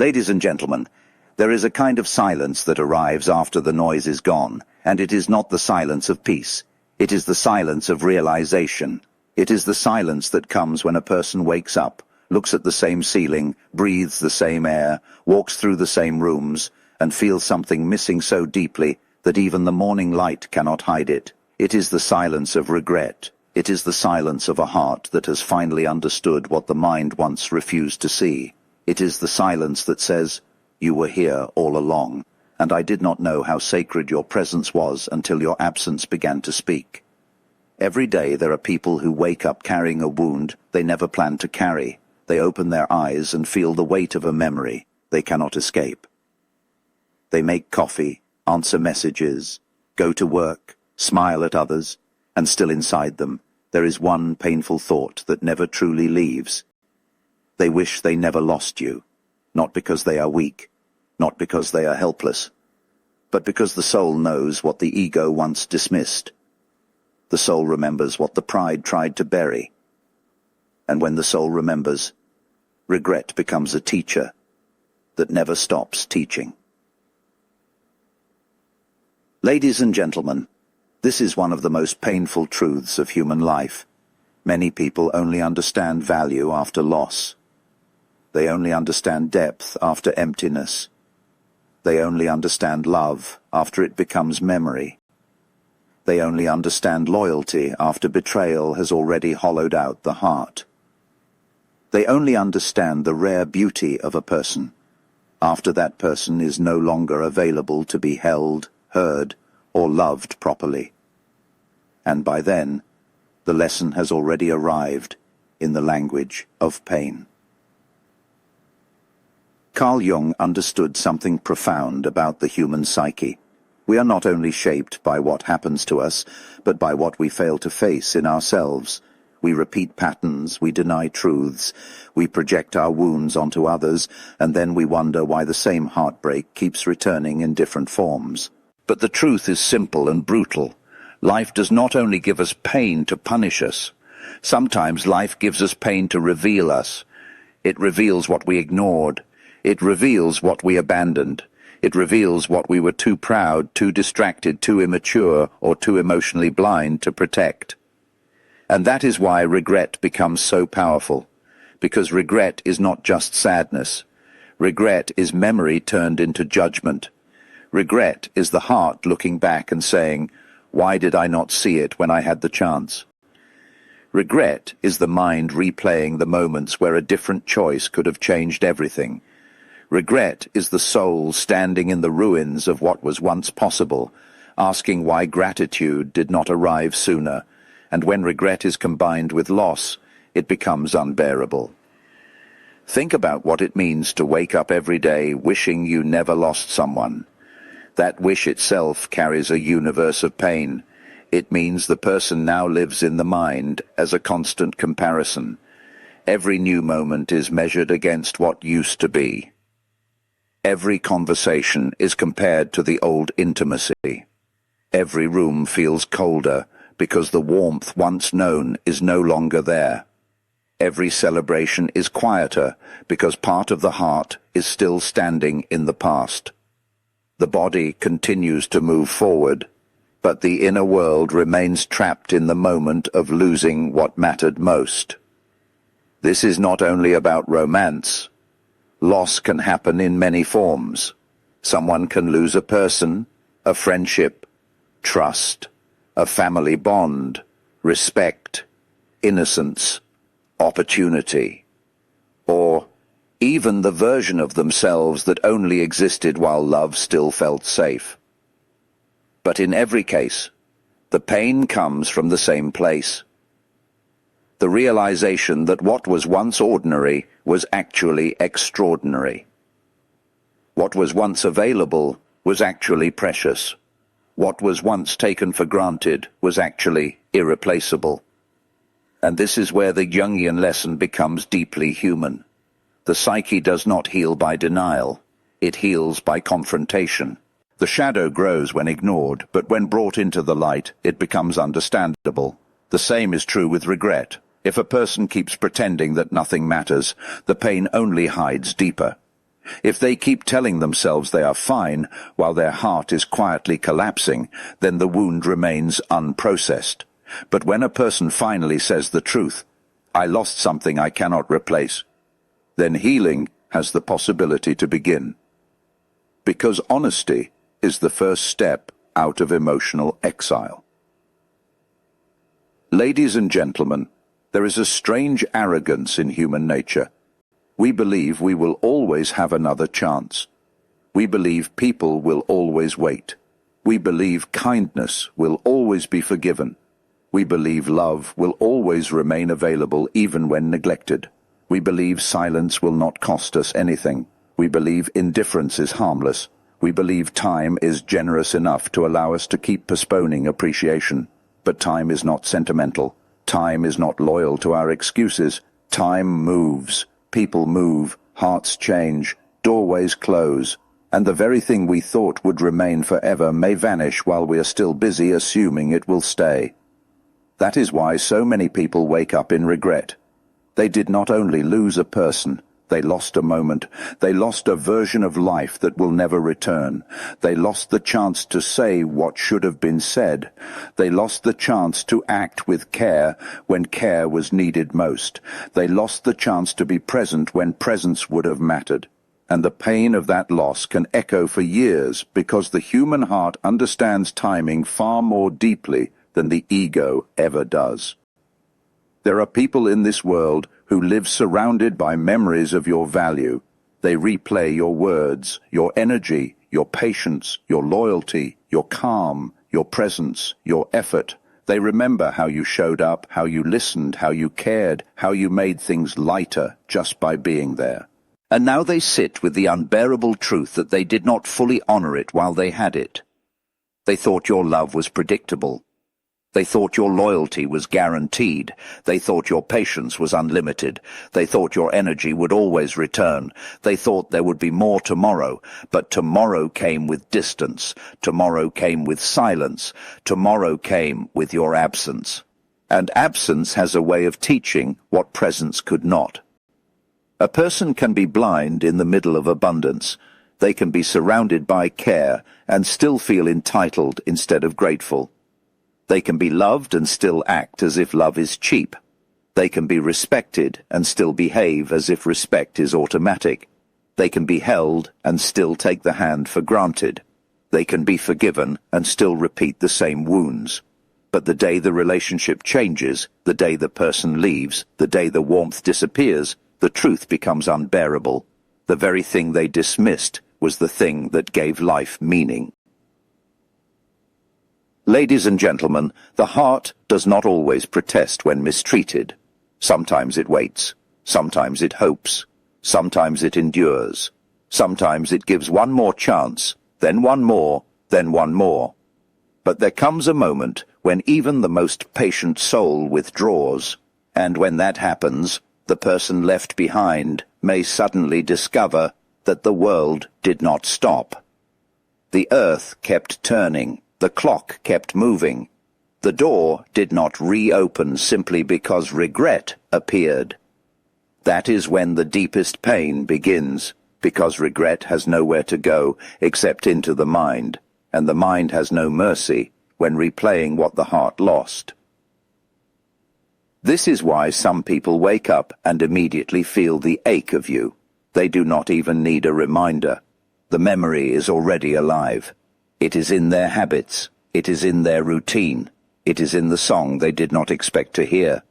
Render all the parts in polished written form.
Ladies and gentlemen, there is a kind of silence that arrives after the noise is gone, and it is not the silence of peace. It is the silence of realization. It is the silence that comes when a person wakes up, looks at the same ceiling, breathes the same air, walks through the same rooms, and feels something missing so deeply that even the morning light cannot hide it. It is the silence of regret. It is the silence of a heart that has finally understood what the mind once refused to see. It is the silence that says, "You were here all along, and I did not know how sacred your presence was until your absence began to speak." Every day there are people who wake up carrying a wound they never planned to carry. They open their eyes and feel the weight of a memory they cannot escape. They make coffee, answer messages, go to work, smile at others, and still inside them there is one painful thought that never truly leaves. They wish they never lost you, not because they are weak, not because they are helpless, but because the soul knows what the ego once dismissed. The soul remembers what the pride tried to bury. And when the soul remembers, regret becomes a teacher that never stops teaching. Ladies and gentlemen, this is one of the most painful truths of human life. Many people only understand value after loss. They only understand depth after emptiness. They only understand love after it becomes memory. They only understand loyalty after betrayal has already hollowed out the heart. They only understand the rare beauty of a person after that person is no longer available to be held, heard, or loved properly. And by then, the lesson has already arrived in the language of pain. Carl Jung understood something profound about the human psyche. We are not only shaped by what happens to us, but by what we fail to face in ourselves. We repeat patterns, we deny truths, we project our wounds onto others, and then we wonder why the same heartbreak keeps returning in different forms. But the truth is simple and brutal. Life does not only give us pain to punish us. Sometimes life gives us pain to reveal us. It reveals what we ignored. It reveals what we abandoned. It reveals what we were too proud, too distracted, too immature, or too emotionally blind to protect. And that is why regret becomes so powerful. Because regret is not just sadness. Regret is memory turned into judgment. Regret is the heart looking back and saying, "Why did I not see it when I had the chance?" Regret is the mind replaying the moments where a different choice could have changed everything. Regret is the soul standing in the ruins of what was once possible, asking why gratitude did not arrive sooner, and when regret is combined with loss, it becomes unbearable. Think about what it means to wake up every day wishing you never lost someone. That wish itself carries a universe of pain. It means the person now lives in the mind as a constant comparison. Every new moment is measured against what used to be. Every conversation is compared to the old intimacy. Every room feels colder because the warmth once known is no longer there. Every celebration is quieter because part of the heart is still standing in the past. The body continues to move forward, but the inner world remains trapped in the moment of losing what mattered most. This is not only about romance. Loss can happen in many forms. Someone can lose a person, a friendship, trust, a family bond, respect, innocence, opportunity, or even the version of themselves that only existed while love still felt safe. But in every case, the pain comes from the same place. The realization that what was once ordinary was actually extraordinary. What was once available was actually precious. What was once taken for granted was actually irreplaceable. And this is where the Jungian lesson becomes deeply human. The psyche does not heal by denial. It heals by confrontation. The shadow grows when ignored, but when brought into the light, it becomes understandable. The same is true with regret. If a person keeps pretending that nothing matters, the pain only hides deeper. If they keep telling themselves they are fine while their heart is quietly collapsing, then the wound remains unprocessed. But when a person finally says the truth, "I lost something I cannot replace," then healing has the possibility to begin. Because honesty is the first step out of emotional exile. Ladies and gentlemen, there is a strange arrogance in human nature. We believe we will always have another chance. We believe people will always wait. We believe kindness will always be forgiven. We believe love will always remain available even when neglected. We believe silence will not cost us anything. We believe indifference is harmless. We believe time is generous enough to allow us to keep postponing appreciation. But time is not sentimental. Time is not loyal to our excuses. Time moves. People move. Hearts change. Doorways close. And the very thing we thought would remain forever may vanish while we are still busy assuming it will stay. That is why so many people wake up in regret. They did not only lose a person, they lost a moment. They lost a version of life that will never return. They lost the chance to say what should have been said. They lost the chance to act with care when care was needed most. They lost the chance to be present when presence would have mattered. And the pain of that loss can echo for years because the human heart understands timing far more deeply than the ego ever does. There are people in this world who live surrounded by memories of your value. They replay your words, your energy, your patience, your loyalty, your calm, your presence, your effort. They remember how you showed up, how you listened, how you cared, how you made things lighter just by being there. And now they sit with the unbearable truth that they did not fully honor it while they had it. They thought your love was predictable. They thought your loyalty was guaranteed. They thought your patience was unlimited. They thought your energy would always return. They thought there would be more tomorrow, but tomorrow came with distance. Tomorrow came with silence. Tomorrow came with your absence. And absence has a way of teaching what presence could not. A person can be blind in the middle of abundance. They can be surrounded by care and still feel entitled instead of grateful. They can be loved and still act as if love is cheap. They can be respected and still behave as if respect is automatic. They can be held and still take the hand for granted. They can be forgiven and still repeat the same wounds. But the day the relationship changes, the day the person leaves, the day the warmth disappears, the truth becomes unbearable. The very thing they dismissed was the thing that gave life meaning. Ladies and gentlemen, the heart does not always protest when mistreated. Sometimes it waits. Sometimes it hopes. Sometimes it endures. Sometimes it gives one more chance, then one more, then one more. But there comes a moment when even the most patient soul withdraws, and when that happens, the person left behind may suddenly discover that the world did not stop. The earth kept turning. The clock kept moving. The door did not reopen simply because regret appeared. That is when the deepest pain begins, because regret has nowhere to go except into the mind, and the mind has no mercy when replaying what the heart lost. This is why some people wake up and immediately feel the ache of you. They do not even need a reminder. The memory is already alive. It is in their habits. It is in their routine. It is in the song they did not expect to hear.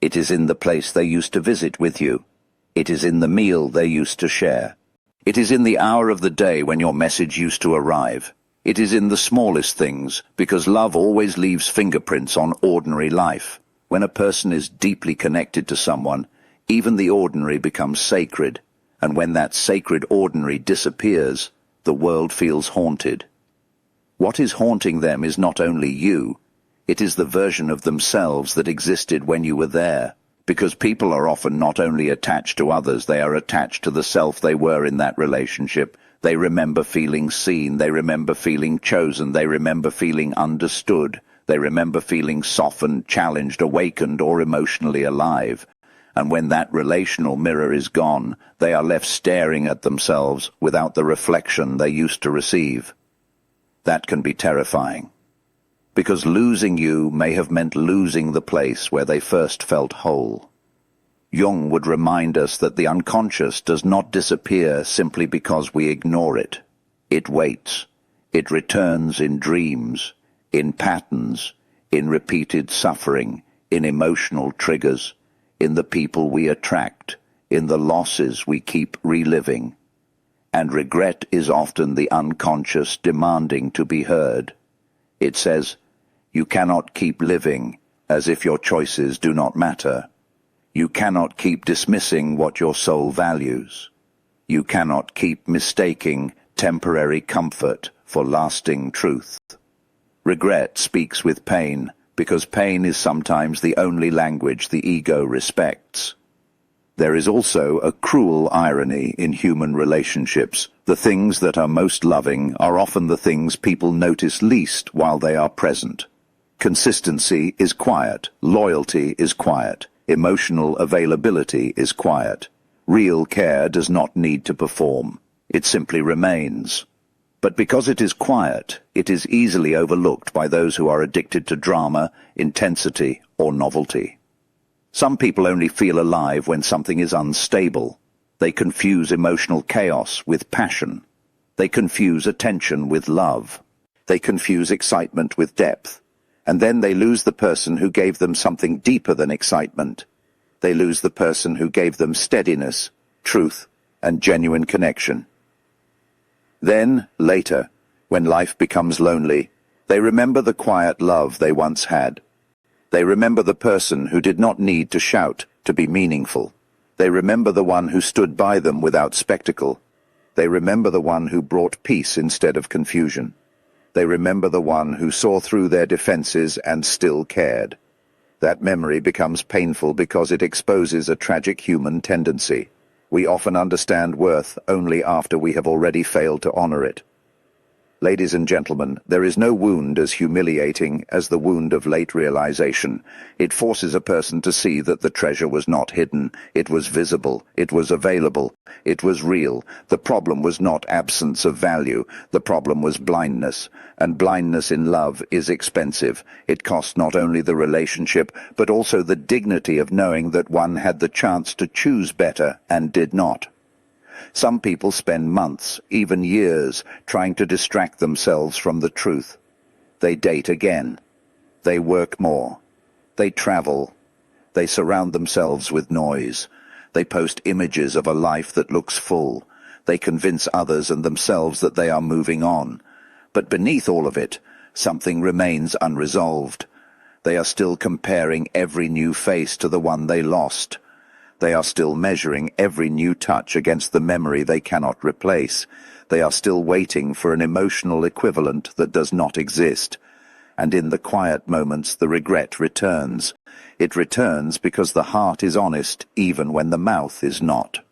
It is in the place they used to visit with you. It is in the meal they used to share. It is in the hour of the day when your message used to arrive. It is in the smallest things, because love always leaves fingerprints on ordinary life. When a person is deeply connected to someone, even the ordinary becomes sacred, and when that sacred ordinary disappears, the world feels haunted. What is haunting them is not only you, it is the version of themselves that existed when you were there, because people are often not only attached to others, they are attached to the self they were in that relationship. They remember feeling seen, they remember feeling chosen, they remember feeling understood, they remember feeling softened, challenged, awakened, or emotionally alive. And when that relational mirror is gone, they are left staring at themselves without the reflection they used to receive. That can be terrifying, because losing you may have meant losing the place where they first felt whole. Jung would remind us that the unconscious does not disappear simply because we ignore it. It waits. It returns in dreams, in patterns, in repeated suffering, in emotional triggers, in the people we attract, in the losses we keep reliving. And regret is often the unconscious demanding to be heard. It says, "You cannot keep living as if your choices do not matter. You cannot keep dismissing what your soul values. You cannot keep mistaking temporary comfort for lasting truth." Regret speaks with pain, because pain is sometimes the only language the ego respects. There is also a cruel irony in human relationships. The things that are most loving are often the things people notice least while they are present. Consistency is quiet, loyalty is quiet, emotional availability is quiet. Real care does not need to perform. It simply remains. But because it is quiet, it is easily overlooked by those who are addicted to drama, intensity, or novelty. Some people only feel alive when something is unstable. They confuse emotional chaos with passion. They confuse attention with love. They confuse excitement with depth. And then they lose the person who gave them something deeper than excitement. They lose the person who gave them steadiness, truth, and genuine connection. Then, later, when life becomes lonely, they remember the quiet love they once had. They remember the person who did not need to shout to be meaningful. They remember the one who stood by them without spectacle. They remember the one who brought peace instead of confusion. They remember the one who saw through their defenses and still cared. That memory becomes painful because it exposes a tragic human tendency. We often understand worth only after we have already failed to honor it. Ladies and gentlemen, there is no wound as humiliating as the wound of late realization. It forces a person to see that the treasure was not hidden. It was visible. It was available. It was real. The problem was not absence of value. The problem was blindness. And blindness in love is expensive. It costs not only the relationship, but also the dignity of knowing that one had the chance to choose better and did not. Some people spend months, even years, trying to distract themselves from the truth. They date again. They work more. They travel. They surround themselves with noise. They post images of a life that looks full. They convince others and themselves that they are moving on. But beneath all of it, something remains unresolved. They are still comparing every new face to the one they lost. They are still measuring every new touch against the memory they cannot replace. They are still waiting for an emotional equivalent that does not exist. And in the quiet moments, the regret returns. It returns because the heart is honest even when the mouth is not.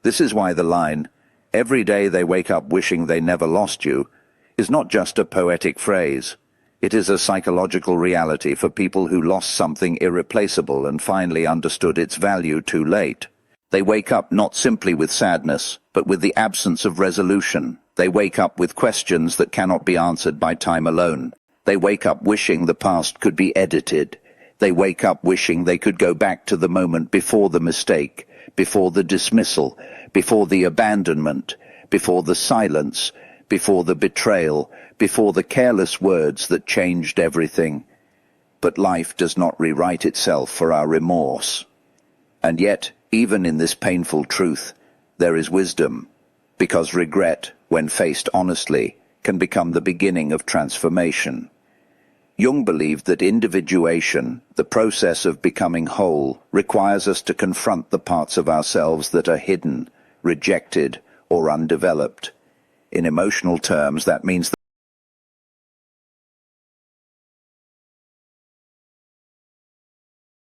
This is why the line, "Every day they wake up wishing they never lost you," is not just a poetic phrase. It is a psychological reality for people who lost something irreplaceable and finally understood its value too late. They wake up not simply with sadness, but with the absence of resolution. They wake up with questions that cannot be answered by time alone. They wake up wishing the past could be edited. They wake up wishing they could go back to the moment before the mistake, before the dismissal, before the abandonment, before the silence, before the betrayal, before the careless words that changed everything. But life does not rewrite itself for our remorse. And yet, even in this painful truth, there is wisdom, because regret, when faced honestly, can become the beginning of transformation. Jung believed that individuation, the process of becoming whole, requires us to confront the parts of ourselves that are hidden, rejected, or undeveloped. In emotional terms, that means